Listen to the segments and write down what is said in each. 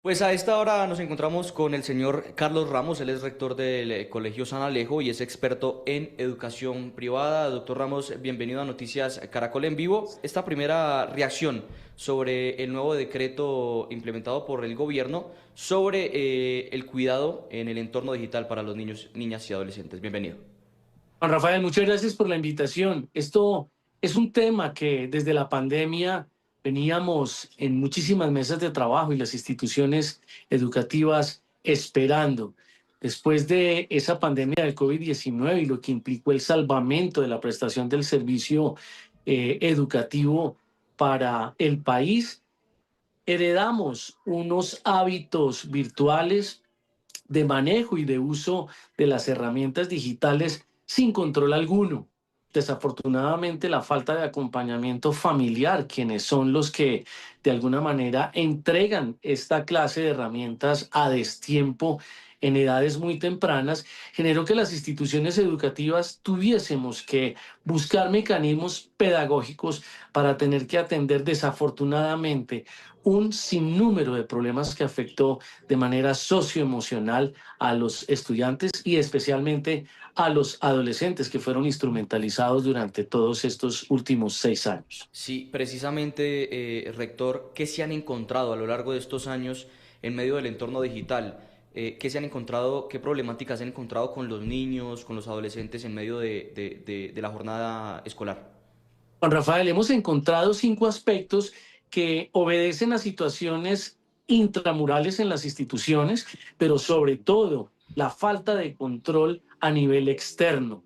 Pues a esta hora nos encontramos con el señor Carlos Ramos, él es rector del Colegio San Alejo y es experto en educación privada. Doctor Ramos, bienvenido a Noticias Caracol en vivo. Esta primera reacción sobre el nuevo decreto implementado por el gobierno sobre el cuidado en el entorno digital para los niños, niñas y adolescentes. Bienvenido. Juan Rafael, muchas gracias por la invitación. Esto es un tema que desde la pandemia veníamos en muchísimas mesas de trabajo y las instituciones educativas esperando. Después de esa pandemia del COVID-19 y lo que implicó el salvamento de la prestación del servicio educativo para el país, heredamos unos hábitos virtuales de manejo y de uso de las herramientas digitales sin control alguno. Desafortunadamente, la falta de acompañamiento familiar, quienes son los que de alguna manera entregan esta clase de herramientas a destiempo en edades muy tempranas, generó que las instituciones educativas tuviésemos que buscar mecanismos pedagógicos para tener que atender desafortunadamente un sinnúmero de problemas que afectó de manera socioemocional a los estudiantes y especialmente a los adolescentes que fueron instrumentalizados durante todos estos últimos 6 años. Sí, precisamente, rector, ¿qué se han encontrado a lo largo de estos años en medio del entorno digital? ¿Qué se han encontrado, qué problemáticas se han encontrado con los niños, con los adolescentes en medio de la jornada escolar? Juan Rafael, hemos encontrado 5 aspectos que obedecen a situaciones intramurales en las instituciones, pero sobre todo la falta de control a nivel externo.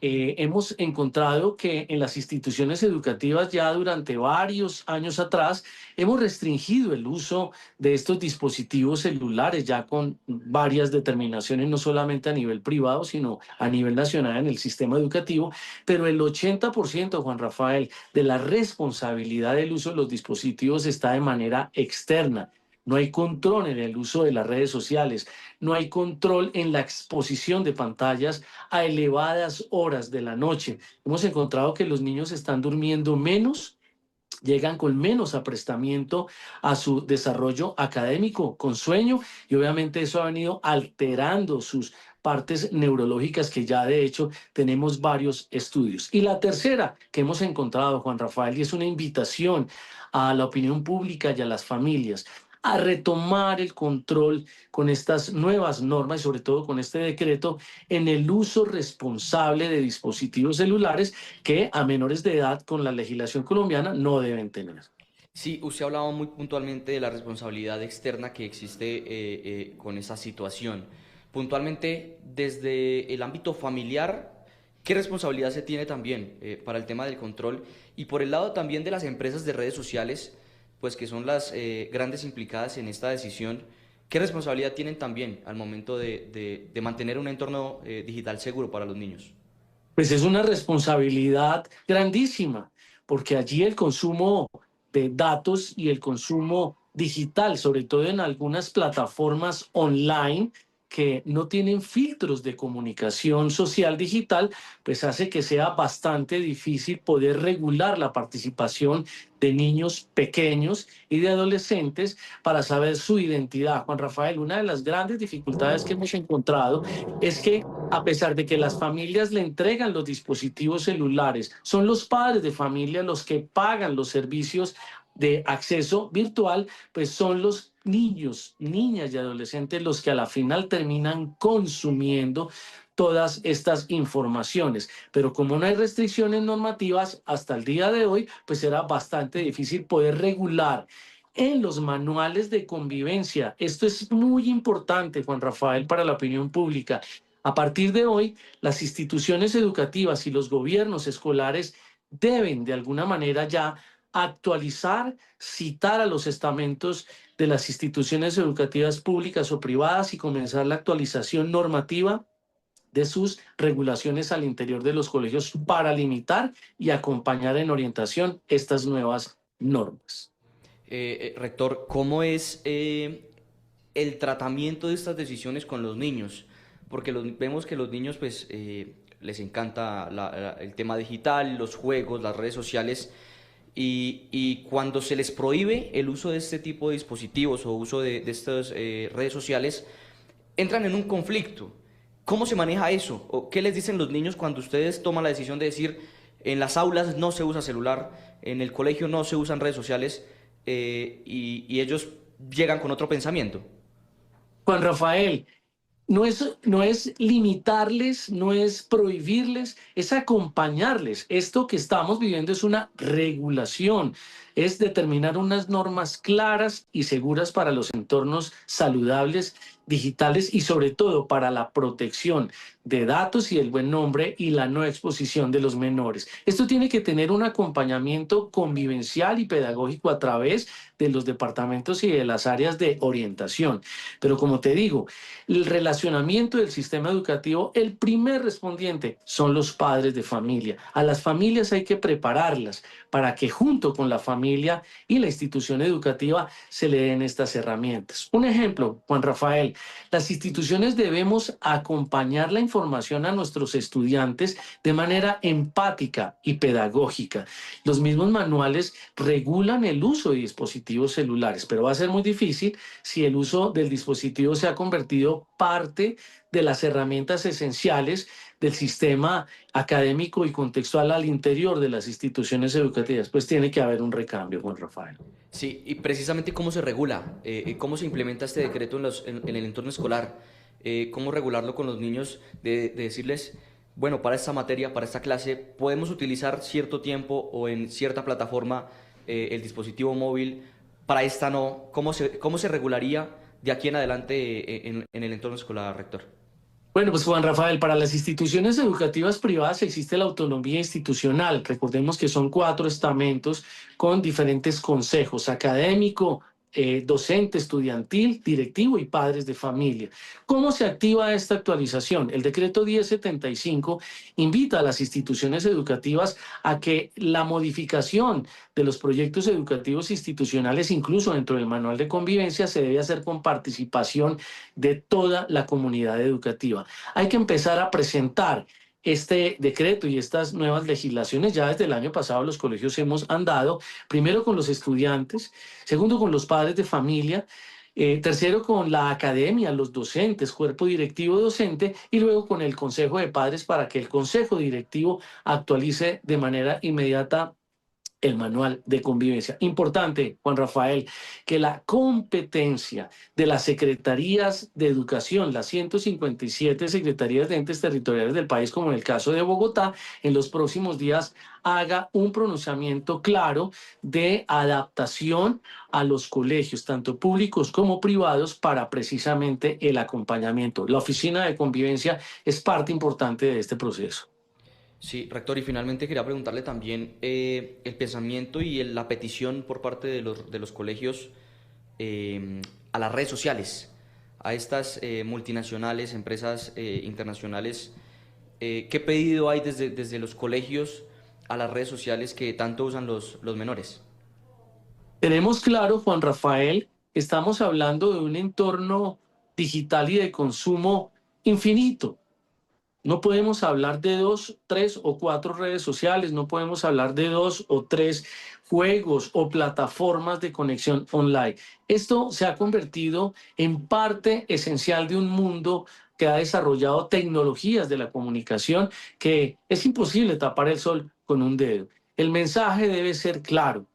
Hemos encontrado que en las instituciones educativas ya durante varios años atrás hemos restringido el uso de estos dispositivos celulares ya con varias determinaciones, no solamente a nivel privado, sino a nivel nacional en el sistema educativo, pero el 80%, Juan Rafael, de la responsabilidad del uso de los dispositivos está de manera externa. No hay control en el uso de las redes sociales, no hay control en la exposición de pantallas a elevadas horas de la noche. Hemos encontrado que los niños están durmiendo menos, llegan con menos aprestamiento a su desarrollo académico, con sueño, y obviamente eso ha venido alterando sus partes neurológicas que ya de hecho tenemos varios estudios. Y la tercera que hemos encontrado, Juan Rafael, y es una invitación a la opinión pública y a las familias a retomar el control con estas nuevas normas y sobre todo con este decreto en el uso responsable de dispositivos celulares que a menores de edad con la legislación colombiana no deben tener. Sí, usted hablaba muy puntualmente de la responsabilidad externa que existe con esa situación. Puntualmente, desde el ámbito familiar, ¿qué responsabilidad se tiene también para el tema del control? Y por el lado también de las empresas de redes sociales, pues que son las grandes implicadas en esta decisión, ¿qué responsabilidad tienen también al momento de mantener un entorno digital seguro para los niños? Pues es una responsabilidad grandísima, porque allí el consumo de datos y el consumo digital, sobre todo en algunas plataformas online que no tienen filtros de comunicación social digital, pues hace que sea bastante difícil poder regular la participación de niños pequeños y de adolescentes para saber su identidad. Juan Rafael, una de las grandes dificultades que hemos encontrado es que a pesar de que las familias le entregan los dispositivos celulares, son los padres de familia los que pagan los servicios de acceso virtual, pues son los niños, niñas y adolescentes los que a la final terminan consumiendo todas estas informaciones. Pero como no hay restricciones normativas hasta el día de hoy, pues será bastante difícil poder regular en los manuales de convivencia. Esto es muy importante, Juan Rafael, para la opinión pública. A partir de hoy, las instituciones educativas y los gobiernos escolares deben de alguna manera ya actualizar, citar a los estamentos de las instituciones educativas públicas o privadas y comenzar la actualización normativa de sus regulaciones al interior de los colegios para limitar y acompañar en orientación estas nuevas normas. Rector, ¿cómo es el tratamiento de estas decisiones con los niños? Porque vemos que los niños pues les encanta el tema digital, los juegos, las redes sociales, y cuando se les prohíbe el uso de este tipo de dispositivos o uso de estas redes sociales, entran en un conflicto. ¿Cómo se maneja eso? ¿O qué les dicen los niños cuando ustedes toman la decisión de decir en las aulas no se usa celular, en el colegio no se usan redes sociales y ellos llegan con otro pensamiento? Juan Rafael, no es limitarles, no es prohibirles, es acompañarles. Esto que estamos viviendo es una regulación, es determinar unas normas claras y seguras para los entornos saludables digitales y sobre todo para la protección de datos y el buen nombre y la no exposición de los menores. Esto tiene que tener un acompañamiento convivencial y pedagógico a través de los departamentos y de las áreas de orientación. Pero como te digo, el relacionamiento del sistema educativo, el primer respondiente son los padres de familia. A las familias hay que prepararlas para que junto con la familia y la institución educativa se le den estas herramientas. Un ejemplo, Juan Rafael, las instituciones debemos acompañar la información a nuestros estudiantes de manera empática y pedagógica. Los mismos manuales regulan el uso de dispositivos celulares, pero va a ser muy difícil si el uso del dispositivo se ha convertido parte de las herramientas esenciales del sistema académico y contextual al interior de las instituciones educativas. Pues tiene que haber un recambio, Juan Rafael. Sí, y precisamente cómo se regula, cómo se implementa este decreto en el entorno escolar, cómo regularlo con los niños, de decirles, bueno, para esta materia, para esta clase, podemos utilizar cierto tiempo o en cierta plataforma el dispositivo móvil, para esta no. Cómo se regularía de aquí en adelante en el entorno escolar, rector? Bueno, pues Juan Rafael, para las instituciones educativas privadas existe la autonomía institucional. Recordemos que son 4 estamentos con diferentes consejos: académico, docente, estudiantil, directivo y padres de familia. ¿Cómo se activa esta actualización? El decreto 1075 invita a las instituciones educativas a que la modificación de los proyectos educativos institucionales, incluso dentro del manual de convivencia, se debe hacer con participación de toda la comunidad educativa. Hay que empezar a presentar este decreto y estas nuevas legislaciones. Ya desde el año pasado los colegios hemos andado, primero con los estudiantes, segundo con los padres de familia, tercero con la academia, los docentes, cuerpo directivo docente, y luego con el consejo de padres para que el consejo directivo actualice de manera inmediata el manual de convivencia. Importante, Juan Rafael, que la competencia de las secretarías de educación, las 157 secretarías de entes territoriales del país, como en el caso de Bogotá, en los próximos días haga un pronunciamiento claro de adaptación a los colegios, tanto públicos como privados, para precisamente el acompañamiento. La oficina de convivencia es parte importante de este proceso. Sí, rector, y finalmente quería preguntarle también el pensamiento y la petición por parte de los colegios a las redes sociales, a estas multinacionales, empresas internacionales. ¿Qué pedido hay desde los colegios a las redes sociales que tanto usan los menores? Tenemos claro, Juan Rafael, estamos hablando de un entorno digital y de consumo infinito. No podemos hablar de 2, 3 o 4 redes sociales, no podemos hablar de 2 o 3 juegos o plataformas de conexión online. Esto se ha convertido en parte esencial de un mundo que ha desarrollado tecnologías de la comunicación que es imposible tapar el sol con un dedo. El mensaje debe ser claro: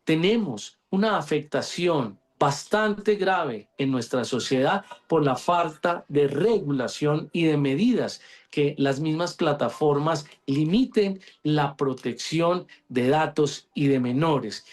tenemos una afectación bastante grave en nuestra sociedad por la falta de regulación y de medidas que las mismas plataformas limiten la protección de datos y de menores.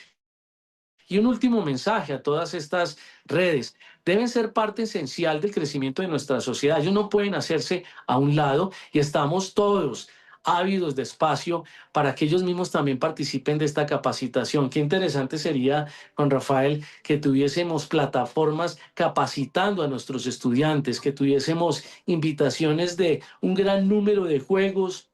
Y un último mensaje a todas estas redes: deben ser parte esencial del crecimiento de nuestra sociedad. Ellos no pueden hacerse a un lado y estamos todos ávidos de espacio para que ellos mismos también participen de esta capacitación. Qué interesante sería, Juan Rafael, que tuviésemos plataformas capacitando a nuestros estudiantes, que tuviésemos invitaciones de un gran número de juegos,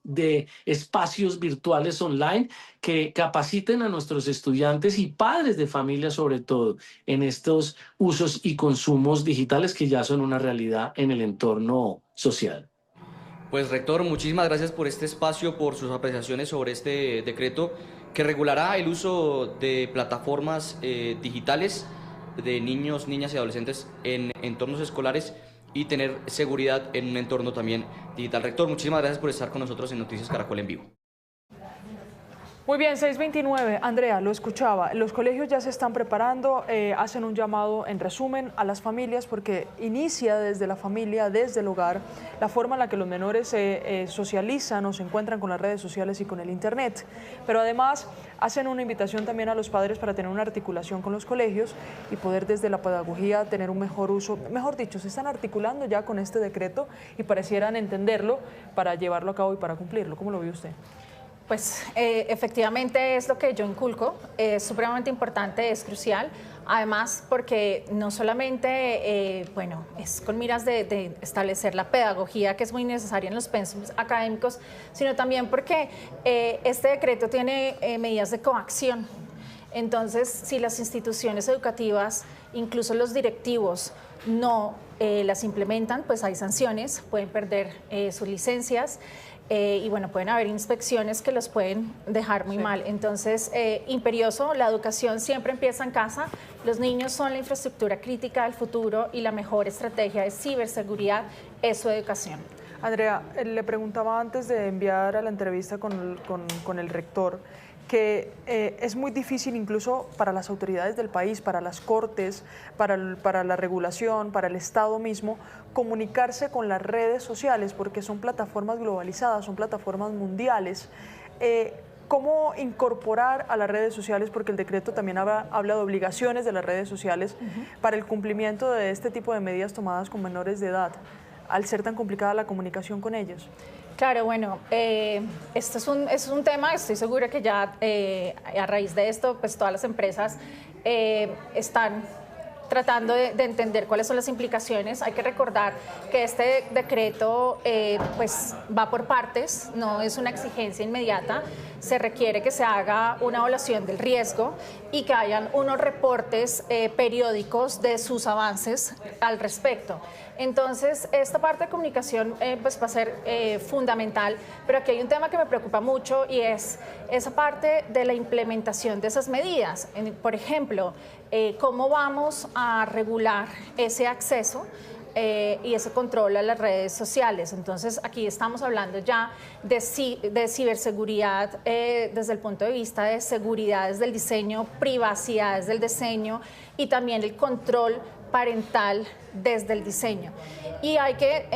de espacios virtuales online que capaciten a nuestros estudiantes y padres de familia, sobre todo, en estos usos y consumos digitales que ya son una realidad en el entorno social. Pues rector, muchísimas gracias por este espacio, por sus apreciaciones sobre este decreto que regulará el uso de plataformas digitales de niños, niñas y adolescentes en entornos escolares y tener seguridad en un entorno también digital. Rector, muchísimas gracias por estar con nosotros en Noticias Caracol en vivo. Muy bien, 6:29. Andrea, lo escuchaba. Los colegios ya se están preparando, hacen un llamado, en resumen, a las familias porque inicia desde la familia, desde el hogar, la forma en la que los menores se socializan o se encuentran con las redes sociales y con el Internet. Pero además hacen una invitación también a los padres para tener una articulación con los colegios y poder desde la pedagogía tener un mejor uso. Mejor dicho, se están articulando ya con este decreto y parecieran entenderlo para llevarlo a cabo y para cumplirlo. ¿Cómo lo ve usted? Pues efectivamente es lo que yo inculco, es supremamente importante, es crucial, además porque no solamente, bueno, es con miras de establecer la pedagogía que es muy necesaria en los pensums académicos, sino también porque este decreto tiene medidas de coacción. Entonces, si las instituciones educativas, incluso los directivos, no las implementan, pues hay sanciones, pueden perder sus licencias. Y bueno, pueden haber inspecciones que los pueden dejar muy mal. Entonces, imperioso, la educación siempre empieza en casa. Los niños son la infraestructura crítica del futuro y la mejor estrategia de ciberseguridad es su educación. Andrea, le preguntaba antes de enviar a la entrevista con el rector que es muy difícil incluso para las autoridades del país, para las cortes, para la regulación, para el Estado mismo, comunicarse con las redes sociales porque son plataformas globalizadas, son plataformas mundiales. ¿Cómo incorporar a las redes sociales? Porque el decreto también habla de obligaciones de las redes sociales para el cumplimiento de este tipo de medidas tomadas con menores de edad, al ser tan complicada la comunicación con ellos. Claro, bueno, este es un tema, estoy segura que ya a raíz de esto, pues todas las empresas están tratando de entender cuáles son las implicaciones. Hay que recordar que este decreto pues va por partes, no es una exigencia inmediata, se requiere que se haga una evaluación del riesgo y que hayan unos reportes periódicos de sus avances al respecto. Entonces, esta parte de comunicación pues va a ser fundamental, pero aquí hay un tema que me preocupa mucho y es esa parte de la implementación de esas medidas. Por ejemplo, ¿cómo vamos a regular ese acceso y ese control a las redes sociales? Entonces, aquí estamos hablando ya de ciberseguridad desde el punto de vista de seguridad desde el diseño, privacidad desde el diseño y también el control parental desde el diseño. Y hay que